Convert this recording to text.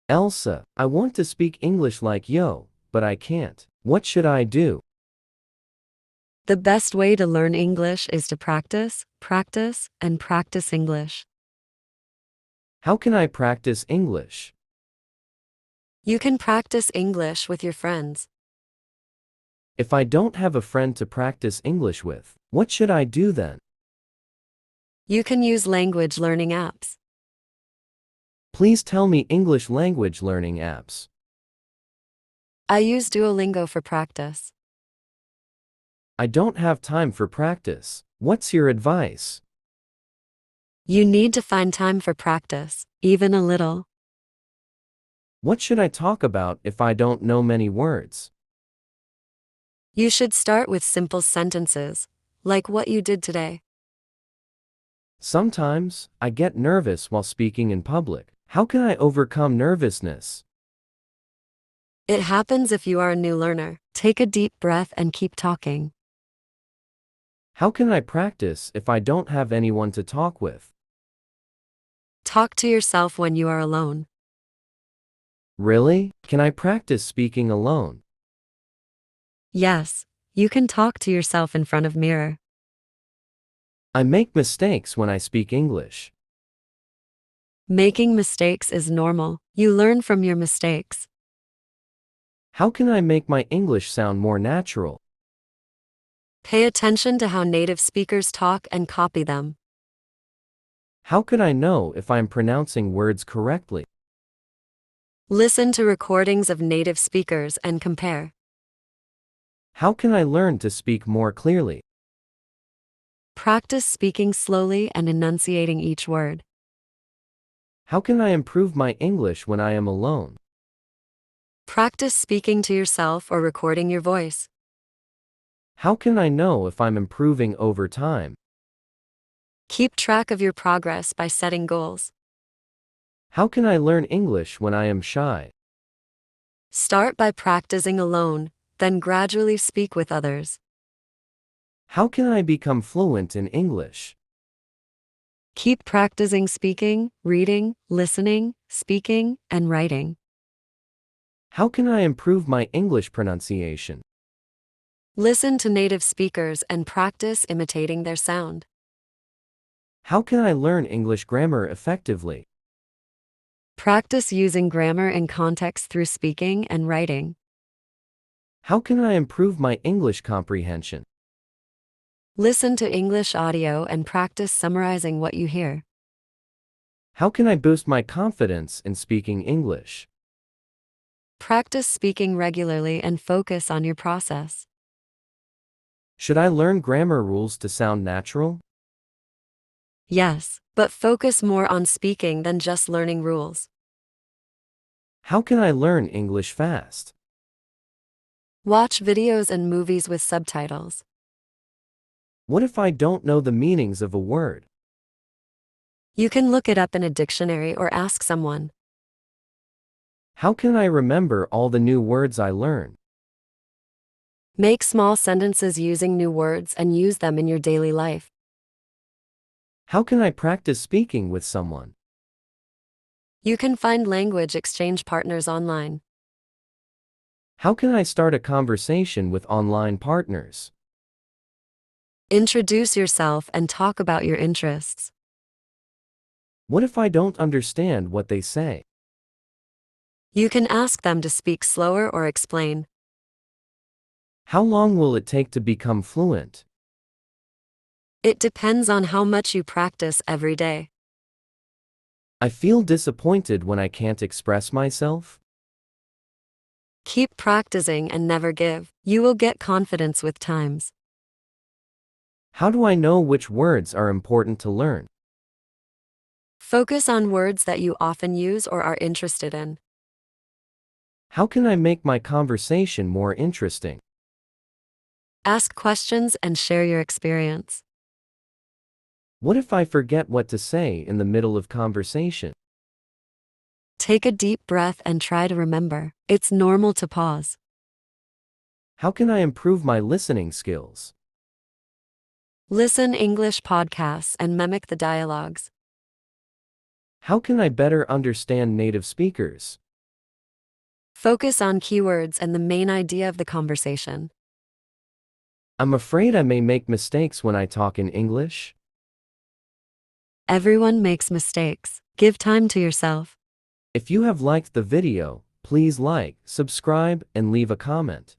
Elsa, I want to speak English like yo, but I can't. What should I do? The best way to learn English is to practice, practice, and practice English. How can I practice English? You can practice English with your friends. If I don't have a friend to practice English with, what should I do then? You can use language learning apps. Please tell me English language learning apps. I use Duolingo for practice. I don't have time for practice. What's your advice? You need to find time for practice, even a little. What should I talk about if I don't know many words? You should start with simple sentences, like what you did today. Sometimes, I get nervous while speaking in public. How can I overcome nervousness? It happens if you are a new learner. Take a deep breath and keep talking. How can I practice if I don't have anyone to talk with? Talk to yourself when you are alone. Really? Can I practice speaking alone? Yes, you can talk to yourself in front of mirror. I make mistakes when I speak English. Making mistakes is normal. You learn from your mistakes. How can I make my English sound more natural? Pay attention to how native speakers talk and copy them. How could I know if I'm pronouncing words correctly? Listen to recordings of native speakers and compare. How can I learn to speak more clearly? Practice speaking slowly and enunciating each word. How can I improve my English when I am alone? Practice speaking to yourself or recording your voice. How can I know if I'm improving over time? Keep track of your progress by setting goals. How can I learn English when I am shy? Start by practicing alone, then gradually speak with others. How can I become fluent in English? Keep practicing speaking, reading, listening, speaking, and writing. How can I improve my English pronunciation? Listen to native speakers and practice imitating their sound. How can I learn English grammar effectively? Practice using grammar in context through speaking and writing. How can I improve my English comprehension? Listen to English audio and practice summarizing what you hear. How can I boost my confidence in speaking English? Practice speaking regularly and focus on your process. Should I learn grammar rules to sound natural? Yes, but focus more on speaking than just learning rules. How can I learn English fast? Watch videos and movies with subtitles. What if I don't know the meanings of a word? You can look it up in a dictionary or ask someone. How can I remember all the new words I learn? Make small sentences using new words and use them in your daily life. How can I practice speaking with someone? You can find language exchange partners online. How can I start a conversation with online partners? Introduce yourself and talk about your interests. What if I don't understand what they say? You can ask them to speak slower or explain. How long will it take to become fluent? It depends on how much you practice every day. I feel disappointed when I can't express myself. Keep practicing and never give. You will get confidence with times. How do I know which words are important to learn? Focus on words that you often use or are interested in. How can I make my conversation more interesting? Ask questions and share your experience. What if I forget what to say in the middle of conversation? Take a deep breath and try to remember. It's normal to pause. How can I improve my listening skills? Listen English podcasts and mimic the dialogues. How can I better understand native speakers? Focus on keywords and the main idea of the conversation. I'm afraid I may make mistakes when I talk in English. Everyone makes mistakes. Give time to yourself. If you have liked the video, please like, subscribe, and leave a comment.